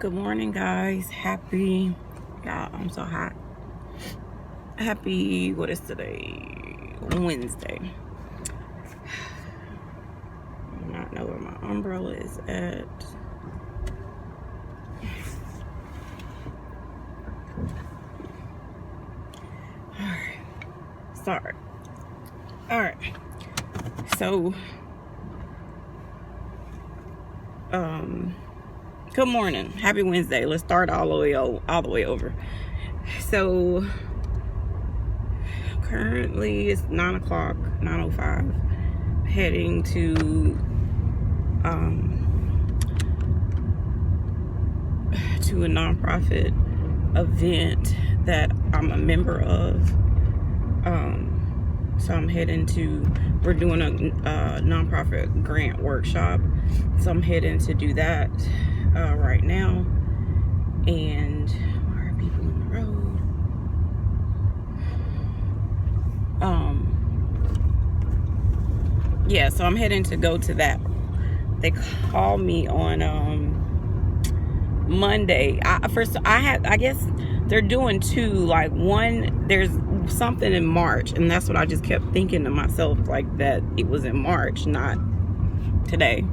Good morning, guys. Happy, yeah, I'm so hot. Happy, what is today? Wednesday. I do not know where my umbrella is at. Alright. Sorry. Alright. So, good morning. Happy Wednesday. Let's start all the way over. So, currently it's 9 o'clock, 9:05. Heading to a nonprofit event that I'm a member of. So I'm heading to, we're doing a nonprofit grant workshop. So I'm heading to do that right now. And where are people on the road? Yeah, so I'm heading to go to that. They called me on Monday. I guess they're doing two. Like, one, there's something in March, and that's what I just kept thinking to myself, like, that it was in March, not today.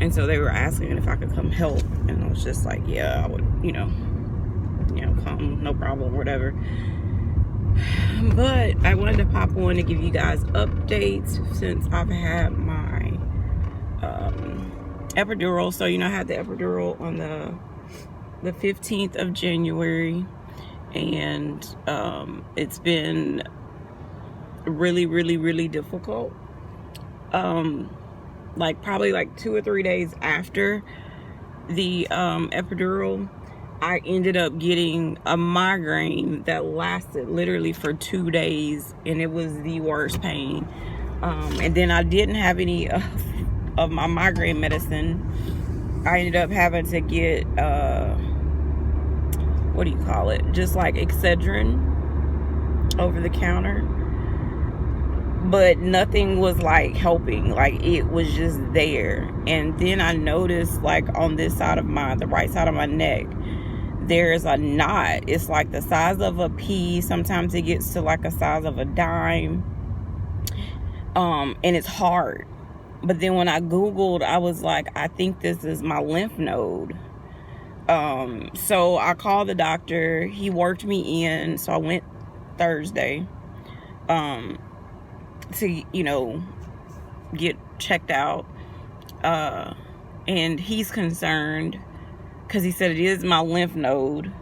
And so they were asking if I could come help, and I was just like, yeah, I would, come, no problem, whatever. But I wanted to pop on to give you guys updates since I've had my epidural. So, I had the epidural on the 15th of January, and it's been really, really, really difficult. Probably 2 or 3 days after the epidural, I ended up getting a migraine that lasted literally for 2 days, and it was the worst pain. And then I didn't have any of my migraine medicine. I ended up having to get what do you call it? Just like Excedrin over the counter. But nothing was helping. It was just there. And then I noticed on this side of the right side of my neck, there's a knot. It's the size of a pea. Sometimes it gets to a size of a dime. And it's hard. But then when I Googled, I was like, I think this is my lymph node. So I called the doctor. He worked me in. So I went Thursday to, get checked out. And he's concerned because he said it is my lymph node,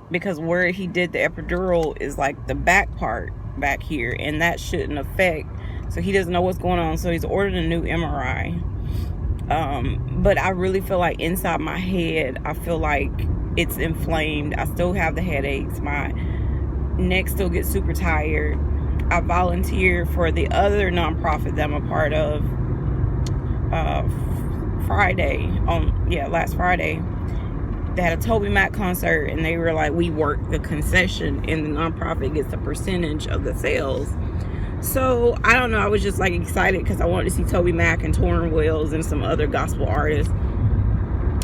because where he did the epidural is the back part back here, and that shouldn't affect. So he doesn't know what's going on. So he's ordered a new MRI. But I really feel inside my head, I feel like it's inflamed. I still have the headaches. My neck still gets super tired. I volunteered for the other nonprofit that I'm a part of last Friday. They had a Toby Mac concert, and they were we work the concession, and the nonprofit gets a percentage of the sales. So I don't know, I was just excited because I wanted to see Toby Mac and Torrin Wells and some other gospel artists.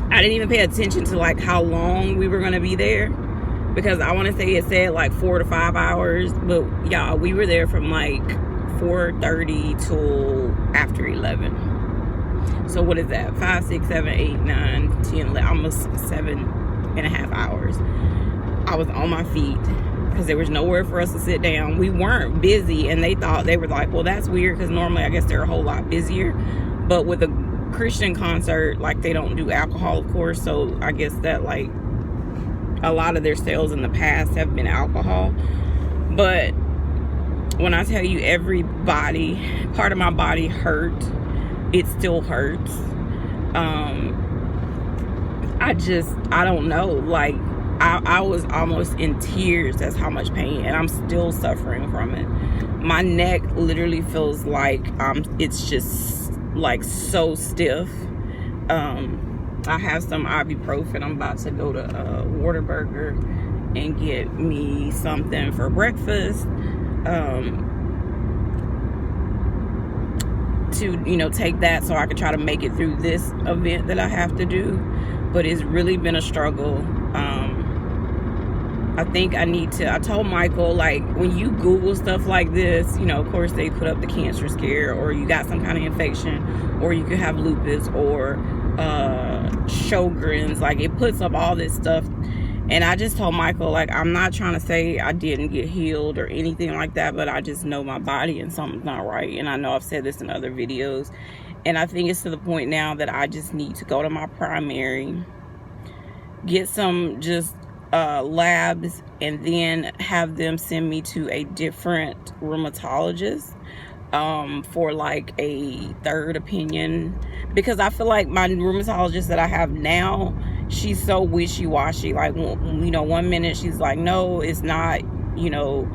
I didn't even pay attention to how long we were going to be there, because I want to say it said 4 to 5 hours, but y'all, we were there from 4:30 till after 11. So what is that? 5, 6, 7, 8, 9, 10, 11, almost 7.5 hours. I was on my feet because there was nowhere for us to sit down. We weren't busy, and they were well, that's weird, because normally I guess they're a whole lot busier. But with a Christian concert, they don't do alcohol, of course, so I guess that a lot of their sales in the past have been alcohol. But when I tell you every part of my body hurt, it still hurts. I don't know, I was almost in tears. That's how much pain, and I'm still suffering from it. My neck literally feels it's just so stiff. I have some ibuprofen. I'm about to go to Whataburger and get me something for breakfast to, you know, take that so I could try to make it through this event that I have to do. But it's really been a struggle. I think I told Michael, like, when you Google stuff like this, you know, of course they put up the cancer scare, or you got some kind of infection, or you could have lupus, or Sjogren's. Like, it puts up all this stuff. And I just told Michael, like, I'm not trying to say I didn't get healed or anything like that, but I just know my body and something's not right. And I know I've said this in other videos. And I think it's to the point now that I just need to go to my primary, get some just labs, and then have them send me to a different rheumatologist for like a third opinion, because I feel like my rheumatologist that I have now, she's so wishy-washy. Like, you know, one minute she's like, no, it's not, you know,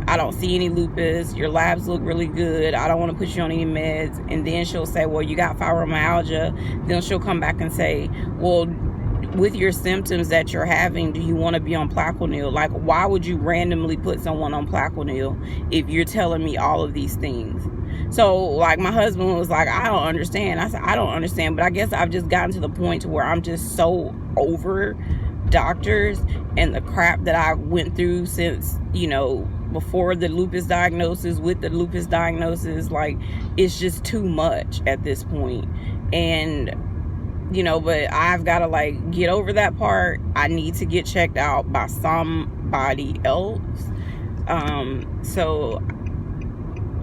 I don't see any lupus, your labs look really good, I don't want to put you on any meds. And then she'll say, well, you got fibromyalgia. Then she'll come back and say, well, with your symptoms that you're having, do you want to be on Plaquenil? Like, why would you randomly put someone on Plaquenil if you're telling me all of these things? So, like, my husband was like, I don't understand. I said, I don't understand, but I guess I've just gotten to the point to where I'm just so over doctors and the crap that I went through since, you know, before the lupus diagnosis, with the lupus diagnosis. Like, it's just too much at this point. And you know, but I've got to, like, get over that part. I need to get checked out by somebody else. So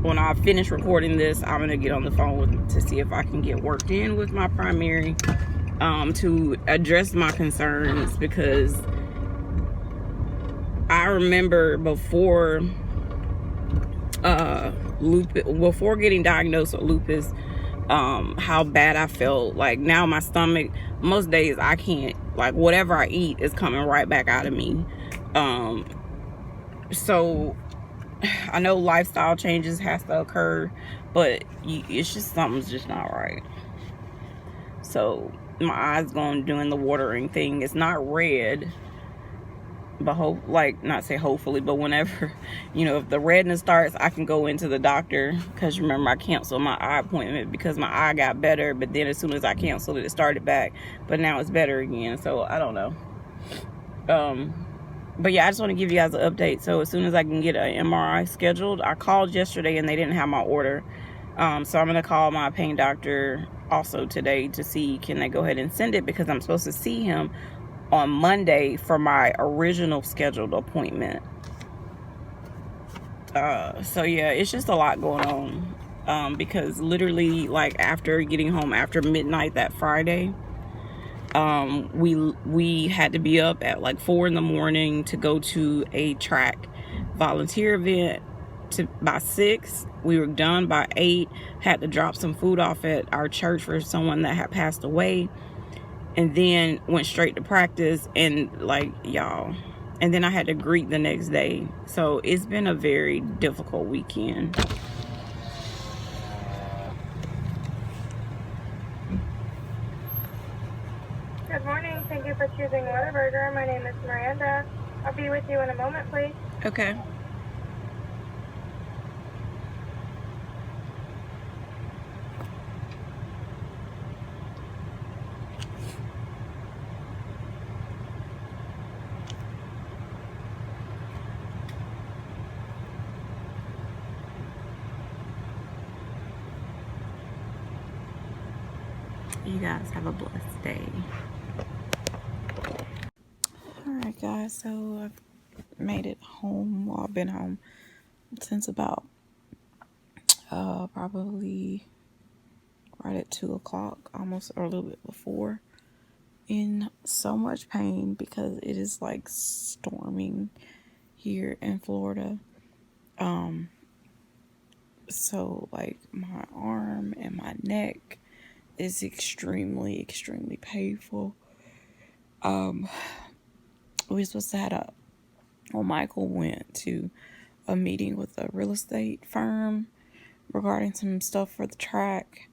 when I finish recording this, I'm going to get on the phone to see if I can get worked in with my primary to address my concerns, because I remember before getting diagnosed with lupus, how bad I felt. Like, now my stomach, most days I can't, like, whatever I eat is coming right back out of me. So I know lifestyle changes has to occur, but it's just, something's just not right. So my eyes going doing the watering thing. It's not red, but not say hopefully, but whenever, you know, if the redness starts, I can go into the doctor. Because remember, I canceled my eye appointment because my eye got better, but then as soon as I canceled it, it started back, but now it's better again. So I don't know. But yeah, I just want to give you guys an update. So as soon as I can get an MRI scheduled, I called yesterday and they didn't have my order. So I'm going to call my pain doctor also today to see, can they go ahead and send it, because I'm supposed to see him on Monday for my original scheduled appointment. So yeah, it's just a lot going on, because literally, like, after getting home after midnight that Friday, we had to be up at like 4 in the morning to go to a track volunteer event by 6. We were done by 8. Had to drop some food off at our church for someone that had passed away, and then went straight to practice. And, like, y'all, and then I had to greet the next day. So it's been a very difficult weekend. Good morning. Thank you for choosing Whataburger. My name is Miranda. I'll be with you in a moment, please. Okay. You guys have a blessed day. Alright guys, so I've made it home. Well, I've been home since about probably right at 2 o'clock, almost, or a little bit before, in so much pain because it is like storming here in Florida. So like my arm and my neck is extremely painful. We were supposed to have Michael went to a meeting with a real estate firm regarding some stuff for the track.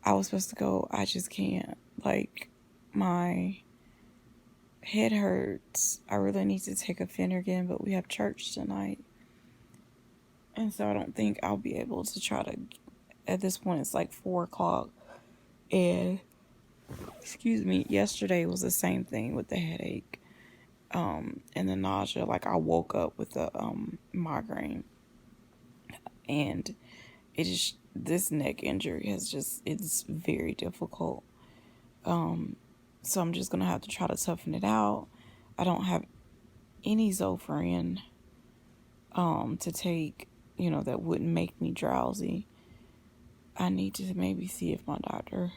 I was supposed to go. I just can't. Like, my head hurts. I really need to take a Phenergan, but we have church tonight. And so I don't think I'll be able to try to at this point it's like 4 o'clock, and excuse me, yesterday was the same thing with the headache and the nausea. Like, I woke up with a migraine, and it is, this neck injury has just, it's very difficult. So I'm just gonna have to try to toughen it out. I don't have any Zofran to take, you know, that wouldn't make me drowsy. I need to maybe see if my doctor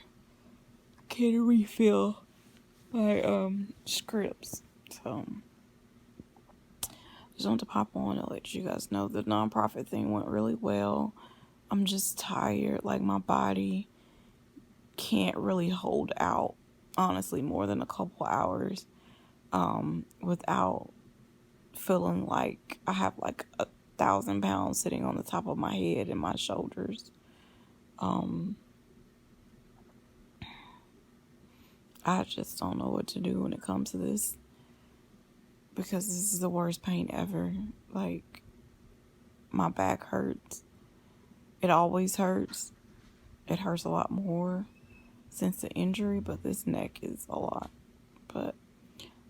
can refill my scripts. So just wanted to pop on and let you guys know the nonprofit thing went really well. I'm just tired. Like, my body can't really hold out, honestly, more than a couple hours without feeling like I have like 1,000 pounds sitting on the top of my head and my shoulders. I just don't know what to do when it comes to this, because this is the worst pain ever. Like, my back hurts. It always hurts. It hurts a lot more since the injury, but this neck is a lot. But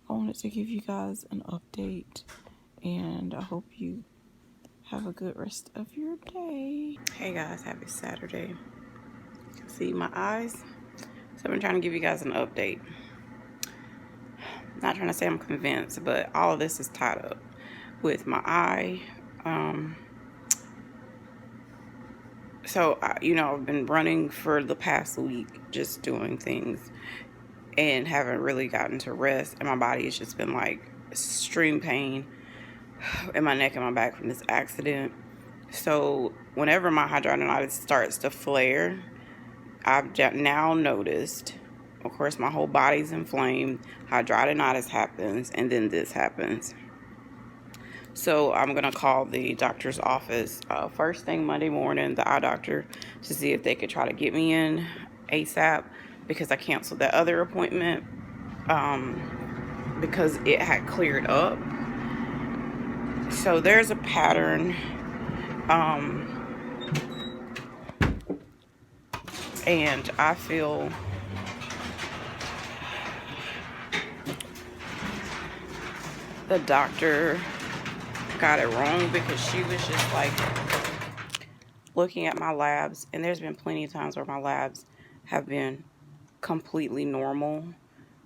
I wanted to give you guys an update, and I hope you have a good rest of your day. Hey guys, happy Saturday. See my eyes? So I've been trying to give you guys an update. Not trying to say I'm convinced, but all of this is tied up with my eye. So, you know, I've been running for the past week, just doing things and haven't really gotten to rest. And my body has just been like extreme pain in my neck and my back from this accident. So whenever my hidradenitis starts to flare, I've now noticed, of course, my whole body's inflamed, hidradenitis happens, and then this happens. So I'm going to call the doctor's office first thing Monday morning, the eye doctor, to see if they could try to get me in ASAP, because I canceled that other appointment because it had cleared up. So there's a pattern. And I feel the doctor got it wrong, because she was just like looking at my labs, and there's been plenty of times where my labs have been completely normal,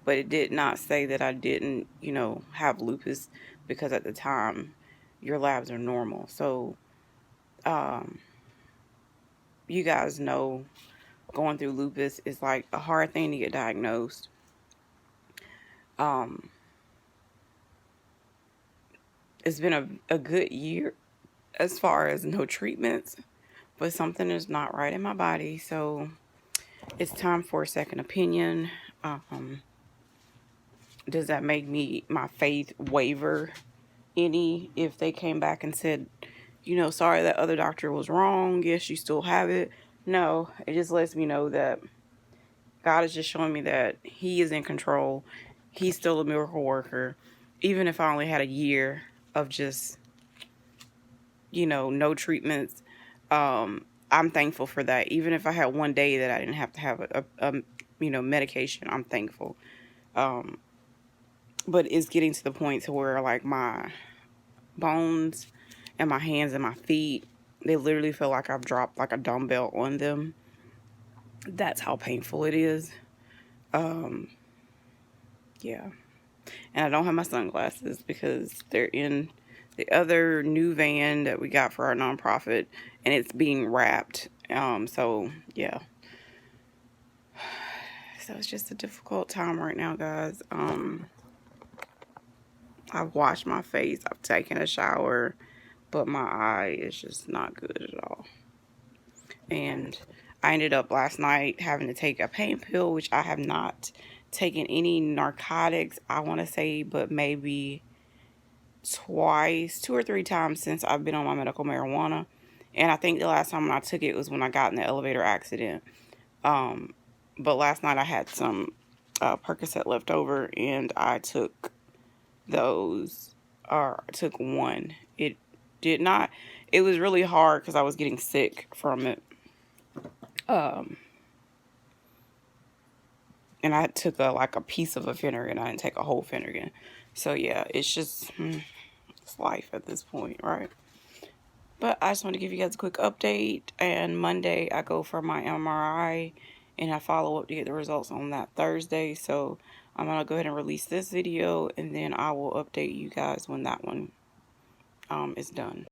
but it did not say that I didn't, you know, have lupus, because at the time your labs are normal. So you guys know going through lupus is like a hard thing to get diagnosed. It's been a good year as far as no treatments, but something is not right in my body. So it's time for a second opinion. Does that make my faith waver any if they came back and said, you know, sorry, that other doctor was wrong, yes, you still have it? No, it just lets me know that God is just showing me that He is in control. He's still a miracle worker. Even if I only had a year of just, you know, no treatments, I'm thankful for that. Even if I had one day that I didn't have to have a you know, medication, I'm thankful. But it's getting to the point to where, like, my bones and my hands and my feet, they literally feel like I've dropped like a dumbbell on them. That's how painful it is. Yeah. And I don't have my sunglasses because they're in the other new van that we got for our nonprofit, and it's being wrapped. So yeah. So it's just a difficult time right now, guys. I've washed my face, I've taken a shower, but my eye is just not good at all. And I ended up last night having to take a pain pill, which I have not taken any narcotics, I want to say, but maybe twice, 2 or 3 times since I've been on my medical marijuana. And I think the last time I took it was when I got in the elevator accident. But last night I had some Percocet left over, and I took those, or I took one. It was really hard because I was getting sick from it. And I took like a piece of a Finnegan. I didn't take a whole Finnegan. So yeah, it's just it's life at this point, right? But I just want to give you guys a quick update. And Monday I go for my MRI, and I follow up to get the results on that Thursday. So I'm gonna go ahead and release this video, and then I will update you guys when that one is done.